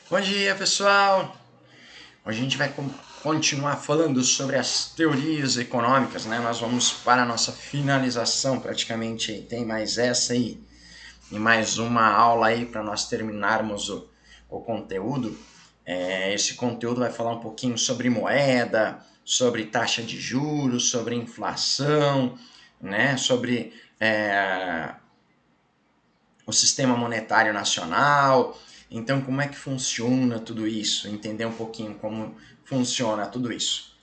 Bom dia, pessoal! Hoje a gente vai continuar falando sobre as teorias econômicas, né? Nós vamos para a nossa finalização, praticamente tem mais essa aí e mais uma aula aí para nós terminarmos o conteúdo. Esse conteúdo vai falar um pouquinho sobre moeda, sobre taxa de juros, sobre inflação, né? Sobre o sistema monetário nacional. Então, como é que funciona tudo isso? Entender um pouquinho como funciona tudo isso.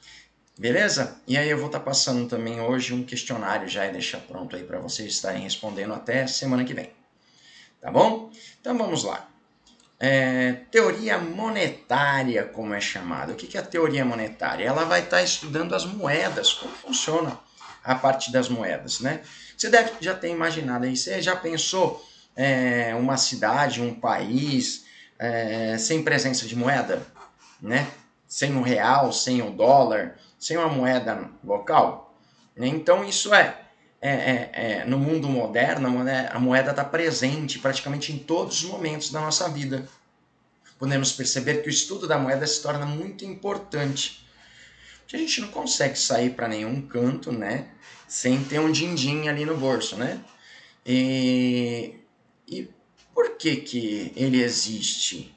Beleza? E aí eu vou estar passando também hoje um questionário já e deixar pronto aí para vocês estarem respondendo até semana que vem. Tá bom? Então vamos lá. Teoria monetária, como é chamada. O que é a teoria monetária? Ela vai estar estudando as moedas, como funciona a parte das moedas, né? Você deve já ter imaginado aí, você já pensou uma cidade, um país sem presença de moeda, né? Sem o real, sem o dólar, sem uma moeda local? Então isso no mundo moderno, a moeda está presente praticamente em todos os momentos da nossa vida. Podemos perceber que o estudo da moeda se torna muito importante, porque a gente não consegue sair para nenhum canto, né, sem ter um din-din ali no bolso, né? E por que ele existe?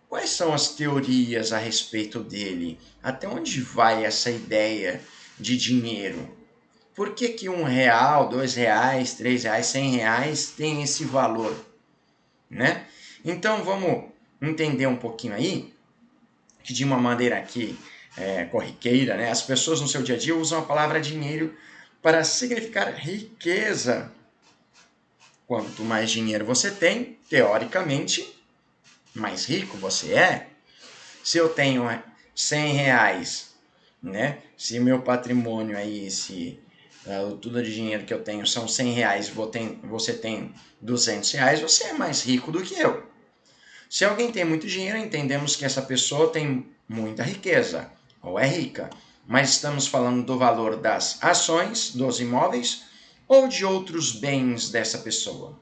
Quais são as teorias a respeito dele? Até onde vai essa ideia de dinheiro? Por que R$ 1, R$ 2, R$ 3, R$ 100 tem esse valor, né? Então vamos entender um pouquinho aí que de uma maneira aqui corriqueira, né, as pessoas no seu dia a dia usam a palavra dinheiro para significar riqueza. Quanto mais dinheiro você tem, teoricamente, mais rico você é. Se eu tenho R$ 100, né, se meu patrimônio aí, tudo de dinheiro que eu tenho são R$ 100, você tem R$ 200, você é mais rico do que eu. Se alguém tem muito dinheiro, entendemos que essa pessoa tem muita riqueza, ou é rica. Mas estamos falando do valor das ações, dos imóveis, ou de outros bens dessa pessoa.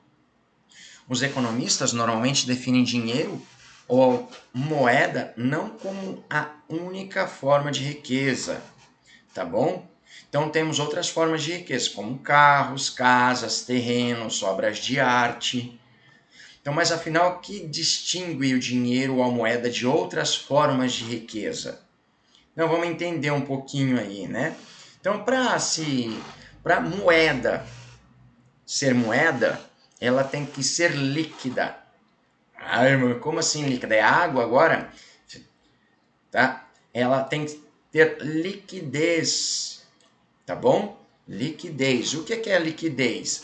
Os economistas normalmente definem dinheiro ou moeda não como a única forma de riqueza, tá bom? Então temos outras formas de riqueza, como carros, casas, terrenos, obras de arte. Então, mas afinal, o que distingue o dinheiro ou a moeda de outras formas de riqueza? Então, vamos entender um pouquinho aí, né? Então, para moeda ser moeda, ela tem que ser líquida. Ai, irmão, como assim líquida? É água agora? Tá? Ela tem que ter liquidez, tá bom? Liquidez. O que é liquidez?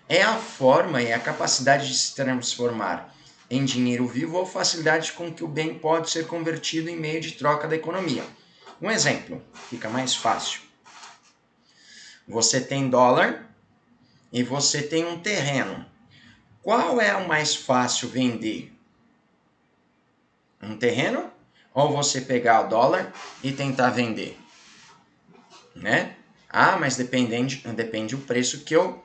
É a forma e a capacidade de se transformar em dinheiro vivo ou facilidade com que o bem pode ser convertido em meio de troca da economia. Um exemplo, fica mais fácil. Você tem dólar e você tem um terreno. Qual é o mais fácil vender? Um terreno ou você pegar o dólar e tentar vender? Né? Ah, mas depende do preço que eu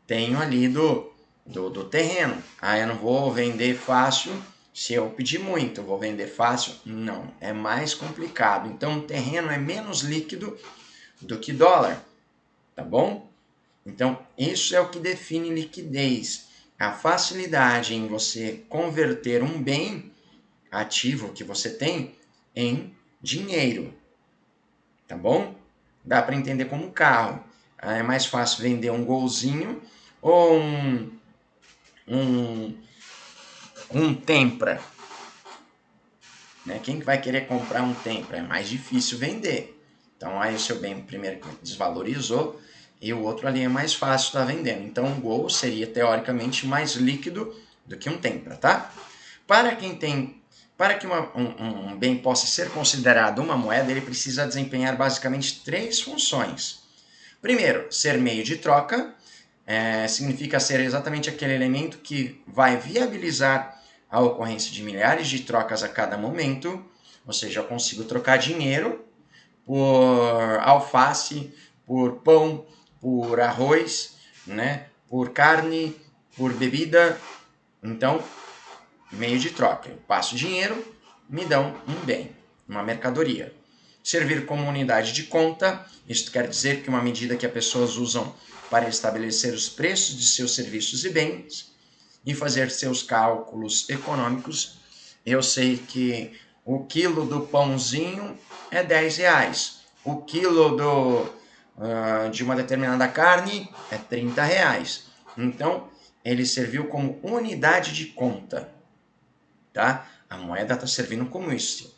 tenho ali do terreno. Ah, eu não vou vender fácil se eu pedir muito. Eu vou vender fácil? Não, é mais complicado. Então, o terreno é menos líquido do que dólar, tá bom? Então, isso é o que define liquidez. A facilidade em você converter um bem ativo que você tem em dinheiro, tá bom? Dá para entender como carro. É mais fácil vender um golzinho ou um, um Tempra. Né? Quem vai querer comprar um Tempra? É mais difícil vender. Então aí o seu bem primeiro desvalorizou e o outro ali é mais fácil estar vendendo. Então um Gol seria teoricamente mais líquido do que um Tempra, tá? Para que um bem possa ser considerado uma moeda, ele precisa desempenhar basicamente três funções. Primeiro, ser meio de troca, significa ser exatamente aquele elemento que vai viabilizar a ocorrência de milhares de trocas a cada momento, ou seja, eu consigo trocar dinheiro por alface, por pão, por arroz, né, por carne, por bebida. Então, meio de troca. Eu passo dinheiro, me dão um bem, uma mercadoria. Servir como unidade de conta, isto quer dizer que uma medida que as pessoas usam para estabelecer os preços de seus serviços e bens e fazer seus cálculos econômicos. Eu sei que o quilo do pãozinho é R$10, o quilo de uma determinada carne é R$30. Então, ele serviu como unidade de conta, tá? A moeda está servindo como isso.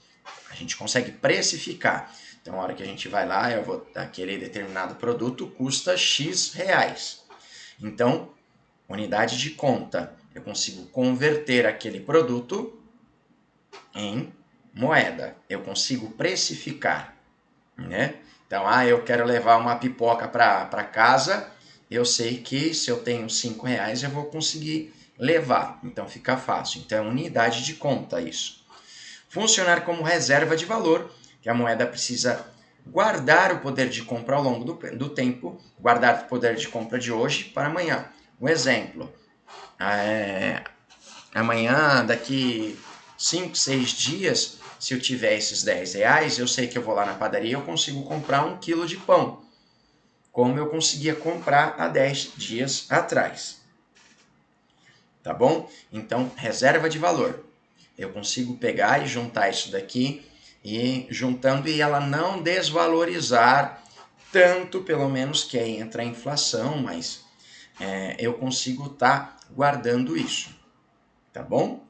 A gente consegue precificar. Então, na hora que a gente vai lá, aquele determinado produto custa X reais. Então, unidade de conta, eu consigo converter aquele produto em moeda. Eu consigo precificar, né? Então, eu quero levar uma pipoca para casa, eu sei que se eu tenho R$5 eu vou conseguir levar. Então, fica fácil. Então, é unidade de conta isso. Funcionar como reserva de valor, que a moeda precisa guardar o poder de compra ao longo do tempo, guardar o poder de compra de hoje para amanhã. Um exemplo, amanhã, daqui 5, 6 dias, se eu tiver esses R$10, eu sei que eu vou lá na padaria e eu consigo comprar 1 quilo de pão, como eu conseguia comprar há 10 dias atrás. Tá bom? Então, reserva de valor. Eu consigo pegar e juntar isso daqui, e juntando e ela não desvalorizar tanto, pelo menos, que aí entra a inflação, mas eu consigo estar guardando isso. Tá bom?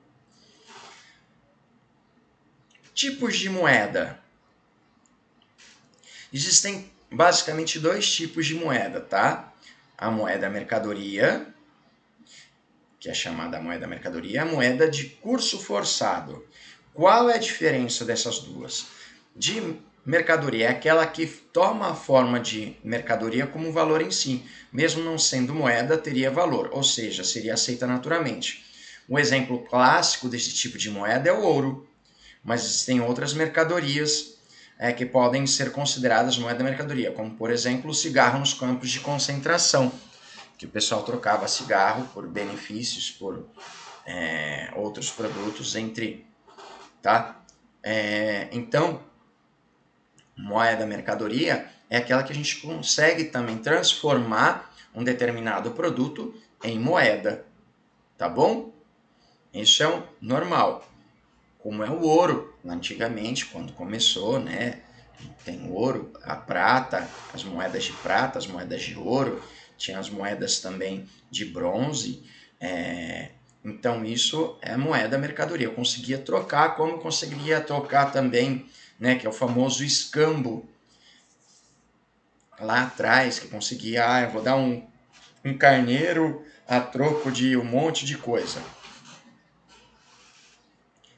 Tipos de moeda. Existem basicamente 2 tipos de moeda, tá? A moeda mercadoria, que é chamada moeda mercadoria, e a moeda de curso forçado. Qual é a diferença dessas duas? De mercadoria é aquela que toma a forma de mercadoria como valor em si. Mesmo não sendo moeda, teria valor, ou seja, seria aceita naturalmente. Um exemplo clássico desse tipo de moeda é o ouro, mas existem outras mercadorias que podem ser consideradas moeda mercadoria, como por exemplo o cigarro nos campos de concentração, que o pessoal trocava cigarro por benefícios, por outros produtos, tá? Então, moeda mercadoria é aquela que a gente consegue também transformar um determinado produto em moeda, tá bom? Isso é normal. Como é o ouro, antigamente, quando começou, né? Tem o ouro, a prata, as moedas de prata, as moedas de ouro, tinha as moedas também de bronze. Então isso é moeda mercadoria. Eu conseguia trocar, como eu conseguiria trocar também, né? Que é o famoso escambo lá atrás, que conseguia, eu vou dar um carneiro a troco de um monte de coisa.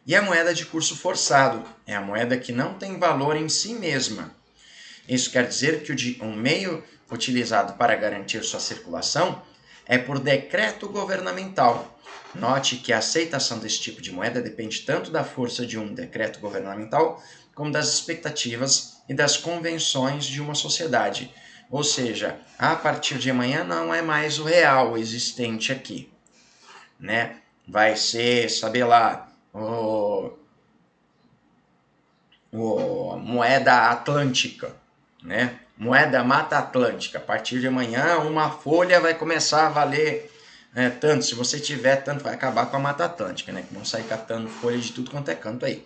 E a moeda de curso forçado é a moeda que não tem valor em si mesma. Isso quer dizer que um meio utilizado para garantir sua circulação é por decreto governamental. Note que a aceitação desse tipo de moeda depende tanto da força de um decreto governamental como das expectativas e das convenções de uma sociedade. Ou seja, a partir de amanhã não é mais o real existente aqui, né? Vai ser, sabe lá, moeda atlântica, né? Moeda Mata Atlântica. A partir de amanhã, uma folha vai começar a valer tanto. Se você tiver tanto, vai acabar com a Mata Atlântica, né? Que vão sair catando folha de tudo quanto é canto aí.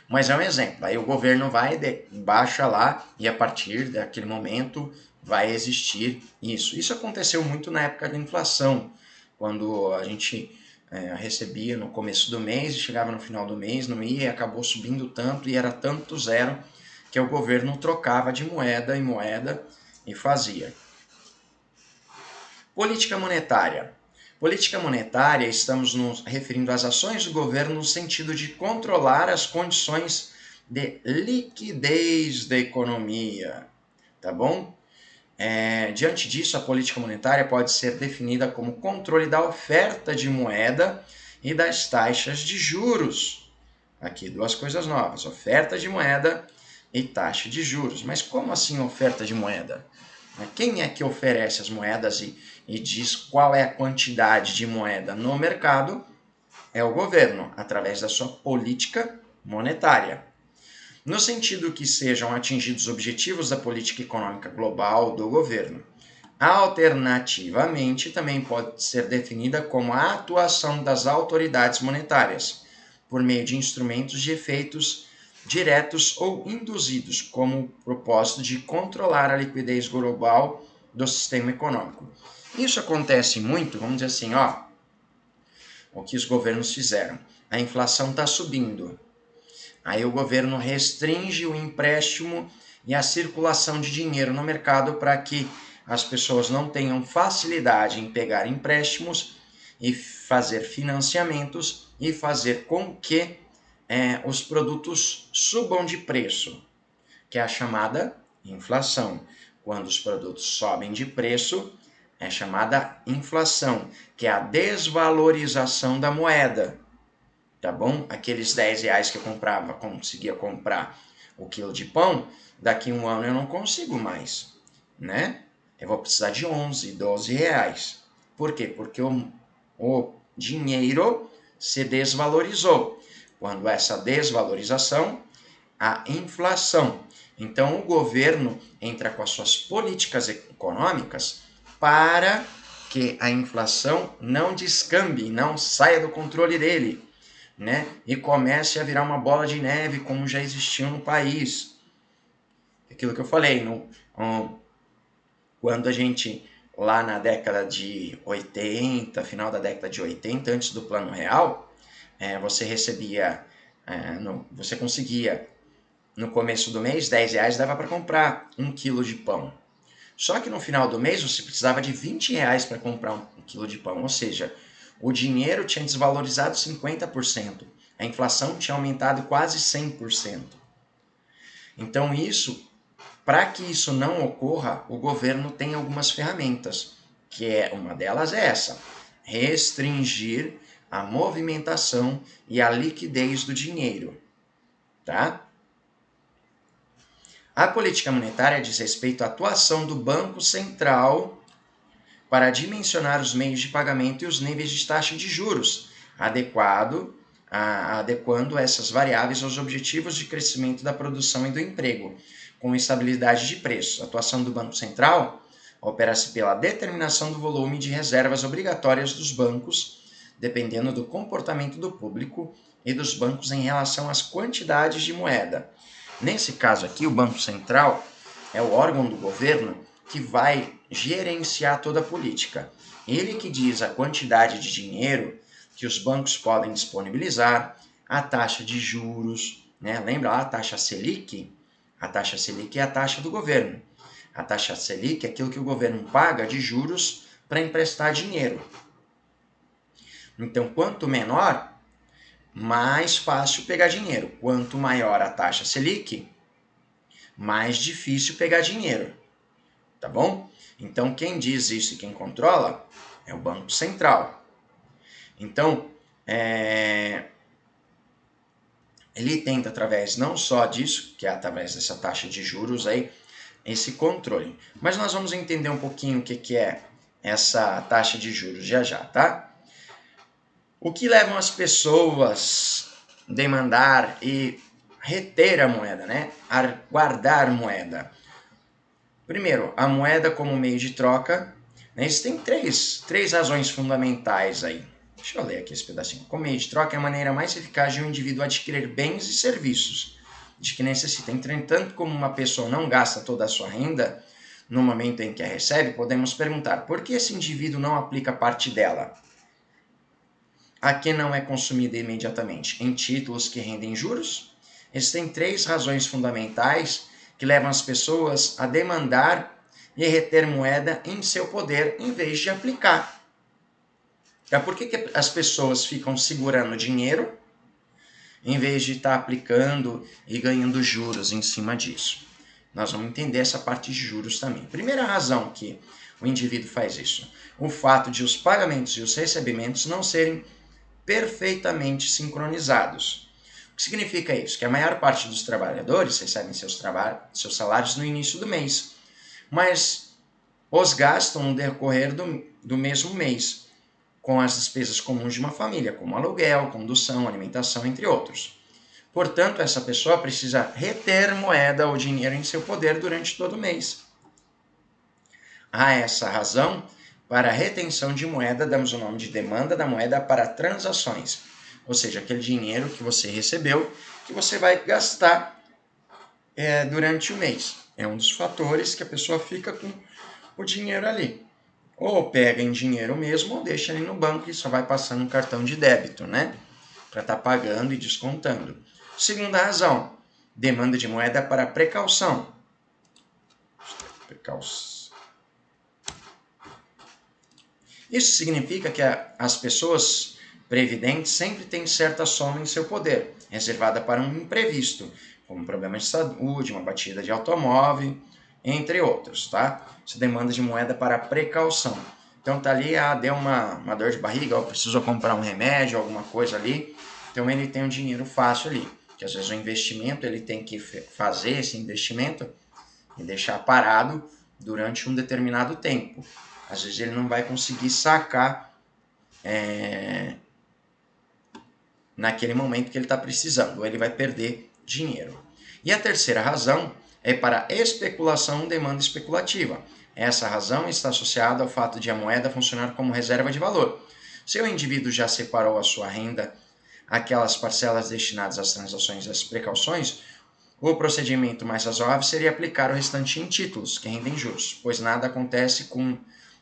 Mas é um exemplo. Aí o governo vai, baixa lá, e a partir daquele momento vai existir isso. Isso aconteceu muito na época da inflação, quando a gente recebia no começo do mês e chegava no final do mês, não ia, e acabou subindo tanto e era tanto zero que o governo trocava de moeda em moeda e fazia. Política monetária. Política monetária, estamos nos referindo às ações do governo no sentido de controlar as condições de liquidez da economia, tá bom? Diante disso, a política monetária pode ser definida como controle da oferta de moeda e das taxas de juros. Aqui, 2 coisas novas: oferta de moeda e taxa de juros. Mas como assim oferta de moeda? Quem é que oferece as moedas e diz qual é a quantidade de moeda no mercado? é o governo, através da sua política monetária. No sentido que sejam atingidos objetivos da política econômica global do governo. Alternativamente, também pode ser definida como a atuação das autoridades monetárias, por meio de instrumentos de efeitos diretos ou induzidos, como o propósito de controlar a liquidez global do sistema econômico. Isso acontece muito, vamos dizer assim, o que os governos fizeram. A inflação está subindo. Aí o governo restringe o empréstimo e a circulação de dinheiro no mercado para que as pessoas não tenham facilidade em pegar empréstimos e fazer financiamentos e fazer com que os produtos subam de preço, que é a chamada inflação. Quando os produtos sobem de preço, é chamada inflação, que é a desvalorização da moeda. Tá bom? Aqueles 10 reais que eu conseguia comprar o quilo de pão, daqui a um ano eu não consigo mais, né? Eu vou precisar de 11, 12 reais. Por quê? Porque o dinheiro se desvalorizou. Quando essa desvalorização, a inflação. Então o governo entra com as suas políticas econômicas para que a inflação não descambe, não saia do controle dele, né? E comece a virar uma bola de neve como já existiu no país. Aquilo que eu falei, quando a gente, lá na década de 80, final da década de 80, antes do Plano Real, você recebia, você conseguia, no começo do mês, 10 reais dava para comprar 1 quilo de pão. Só que no final do mês você precisava de 20 reais para comprar 1 quilo de pão, ou seja, o dinheiro tinha desvalorizado 50%, a inflação tinha aumentado quase 100%. Então para que isso não ocorra, o governo tem algumas ferramentas, que uma delas é essa: restringir a movimentação e a liquidez do dinheiro, tá? A política monetária diz respeito à atuação do Banco Central para dimensionar os meios de pagamento e os níveis de taxa de juros, adequando essas variáveis aos objetivos de crescimento da produção e do emprego, com estabilidade de preços. A atuação do Banco Central opera-se pela determinação do volume de reservas obrigatórias dos bancos, dependendo do comportamento do público e dos bancos em relação às quantidades de moeda. Nesse caso aqui, o Banco Central é o órgão do governo que vai gerenciar toda a política. Ele que diz a quantidade de dinheiro que os bancos podem disponibilizar, a taxa de juros, né? Lembra lá a taxa Selic? A taxa Selic é a taxa do governo. A taxa Selic é aquilo que o governo paga de juros para emprestar dinheiro. Então, quanto menor, mais fácil pegar dinheiro. Quanto maior a taxa Selic, mais difícil pegar dinheiro. Tá bom? Então, quem diz isso e quem controla é o Banco Central. Então, ele tenta, através não só disso, que é através dessa taxa de juros aí, esse controle. Mas nós vamos entender um pouquinho o que é essa taxa de juros já já, tá? O que levam as pessoas a demandar e reter a moeda, né? A guardar moeda. Primeiro, a moeda como meio de troca. Né? Existem três razões fundamentais aí. Deixa eu ler aqui esse pedacinho. Como meio de troca é a maneira mais eficaz de um indivíduo adquirir bens e serviços de que necessita. Entretanto, como uma pessoa não gasta toda a sua renda no momento em que a recebe, podemos perguntar: por que esse indivíduo não aplica parte dela a que não é consumida imediatamente? Em títulos que rendem juros? Existem 3 razões fundamentais que levam as pessoas a demandar e reter moeda em seu poder em vez de aplicar. Então, por que as pessoas ficam segurando dinheiro em vez de estar aplicando e ganhando juros em cima disso? Nós vamos entender essa parte de juros também. Primeira razão que o indivíduo faz isso: o fato de os pagamentos e os recebimentos não serem perfeitamente sincronizados. O que significa isso? Que a maior parte dos trabalhadores recebem seus salários no início do mês, mas os gastam no decorrer do mesmo mês. com as despesas comuns de uma família, como aluguel, condução, alimentação, entre outros. Portanto, essa pessoa precisa reter moeda ou dinheiro em seu poder durante todo o mês. A essa razão, para a retenção de moeda, damos o nome de demanda da moeda para transações, ou seja, aquele dinheiro que você recebeu, que você vai gastar durante o mês. É um dos fatores que a pessoa fica com o dinheiro ali. Ou pega em dinheiro mesmo, ou deixa ali no banco e só vai passando um cartão de débito, né? Para estar pagando e descontando. Segunda razão, demanda de moeda para precaução. Isso significa que as pessoas previdentes sempre têm certa soma em seu poder, reservada para um imprevisto, como um problema de saúde, uma batida de automóvel, entre outros, tá? Isso demanda de moeda para precaução. Então tá ali, deu uma dor de barriga, precisou comprar um remédio, alguma coisa ali, então ele tem um dinheiro fácil ali, que às vezes o investimento, ele tem que fazer esse investimento e deixar parado durante um determinado tempo. Às vezes ele não vai conseguir sacar naquele momento que ele está precisando, ou ele vai perder dinheiro. E a terceira razão é para especulação, demanda especulativa. Essa razão está associada ao fato de a moeda funcionar como reserva de valor. Se o indivíduo já separou a sua renda, aquelas parcelas destinadas às transações e às precauções, o procedimento mais razoável seria aplicar o restante em títulos, que rendem juros, pois nada acontece com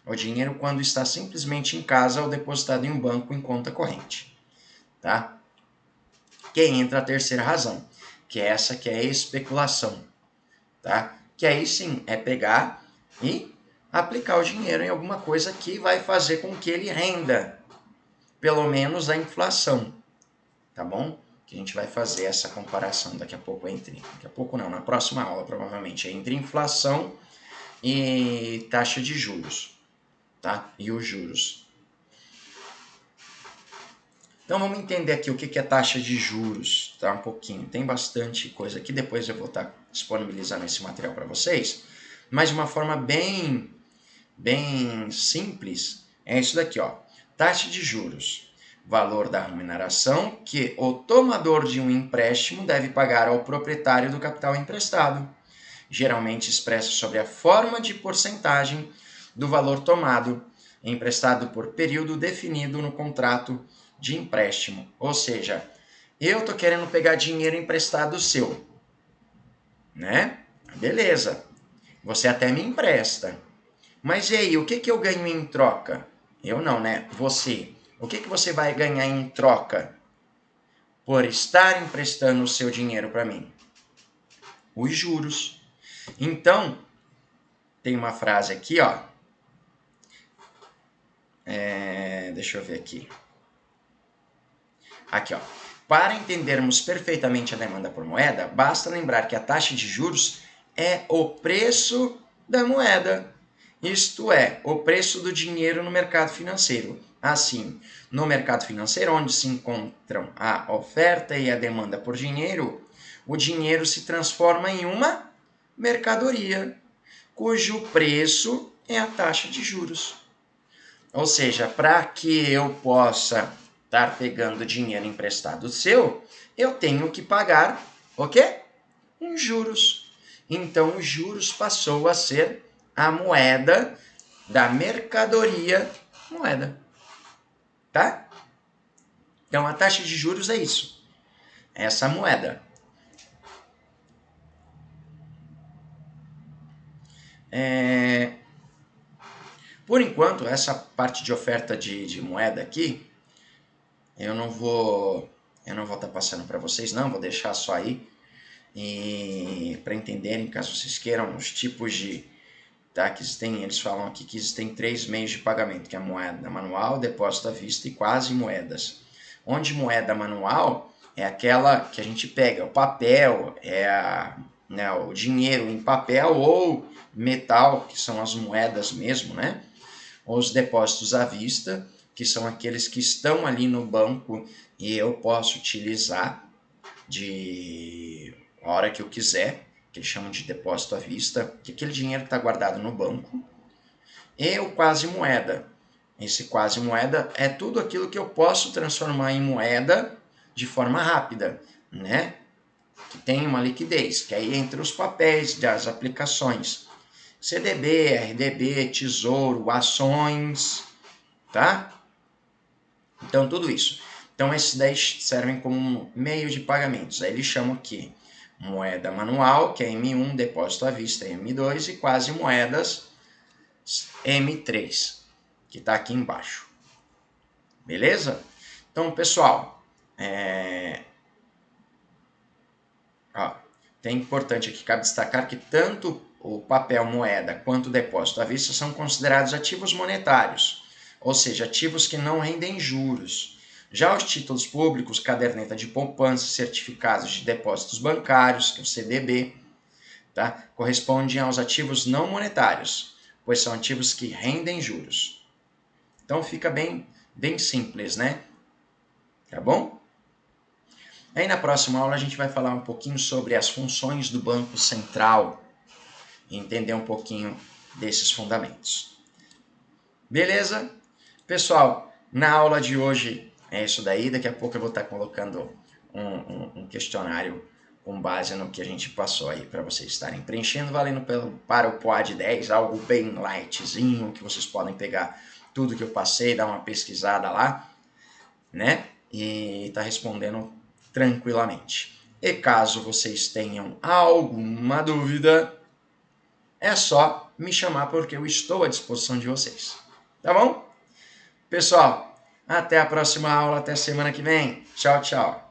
o dinheiro quando está simplesmente em casa ou depositado em um banco em conta corrente. Tá? Que entra a terceira razão, que é essa que é a especulação. Tá? Que aí sim é pegar e aplicar o dinheiro em alguma coisa que vai fazer com que ele renda, pelo menos a inflação. Tá bom? Que a gente vai fazer essa comparação daqui a pouco na próxima aula provavelmente, entre inflação e taxa de juros, tá? E os juros. Então vamos entender aqui o que é taxa de juros, tá? Um pouquinho, tem bastante coisa aqui, depois eu vou estar disponibilizando esse material para vocês, mas de uma forma bem simples, é isso daqui, ó. Taxa de juros. Valor da remuneração que o tomador de um empréstimo deve pagar ao proprietário do capital emprestado, geralmente expresso sobre a forma de porcentagem do valor tomado, emprestado por período definido no contrato de empréstimo. Ou seja, eu estou querendo pegar dinheiro emprestado seu, né? Beleza, você até me empresta. Mas e aí, o que eu ganho em troca? Eu não, né? Você. O que você vai ganhar em troca por estar emprestando o seu dinheiro para mim? Os juros. Então, tem uma frase aqui, ó. Deixa eu ver aqui. Aqui, ó. Para entendermos perfeitamente a demanda por moeda, basta lembrar que a taxa de juros é o preço da moeda. Isto é, o preço do dinheiro no mercado financeiro. Assim, no mercado financeiro, onde se encontram a oferta e a demanda por dinheiro, o dinheiro se transforma em uma mercadoria, cujo preço é a taxa de juros. Ou seja, para que eu possa estar pegando dinheiro emprestado seu, eu tenho que pagar o quê? Os juros. Então, os juros passou a ser a moeda da mercadoria moeda. Tá? Então, a taxa de juros é isso. Essa moeda. Por enquanto, essa parte de oferta de moeda aqui, eu não vou estar passando para vocês, não. Vou deixar só aí. E para entenderem, caso vocês queiram, os tipos de... Tá, que existem, eles falam aqui que existem 3 meios de pagamento, que é a moeda manual, depósito à vista e quase moedas. Onde moeda manual é aquela que a gente pega, o papel, o dinheiro em papel ou metal, que são as moedas mesmo, né? Os depósitos à vista, que são aqueles que estão ali no banco e eu posso utilizar a hora que eu quiser, que eles chamam de depósito à vista, que aquele dinheiro está guardado no banco, e o quase moeda, Esse quase moeda é tudo aquilo que eu posso transformar em moeda de forma rápida, né? Que tem uma liquidez, que aí entre os papéis das aplicações. CDB, RDB, Tesouro, ações, tá? Então, tudo isso. Então, esses 10 servem como meio de pagamentos. Aí eles chamam aqui moeda manual, que é M1, depósito à vista, M2, e quase moedas, M3, que está aqui embaixo. Beleza? Então, pessoal, tem importante aqui, cabe destacar que tanto o papel moeda quanto o depósito à vista são considerados ativos monetários, ou seja, ativos que não rendem juros. Já os títulos públicos, caderneta de poupança, certificados de depósitos bancários, que é o CDB, tá? Correspondem aos ativos não monetários, pois são ativos que rendem juros. Então fica bem simples, né? Tá bom? Aí na próxima aula a gente vai falar um pouquinho sobre as funções do Banco Central e entender um pouquinho desses fundamentos. Beleza? Pessoal, na aula de hoje é isso daí. Daqui a pouco eu vou estar colocando um questionário com base no que a gente passou aí para vocês estarem preenchendo, valendo para o POAD 10, algo bem lightzinho, que vocês podem pegar tudo que eu passei, dar uma pesquisada lá, né? E tá respondendo tranquilamente. E caso vocês tenham alguma dúvida, é só me chamar porque eu estou à disposição de vocês. Tá bom? Pessoal, até a próxima aula, até semana que vem. Tchau, tchau.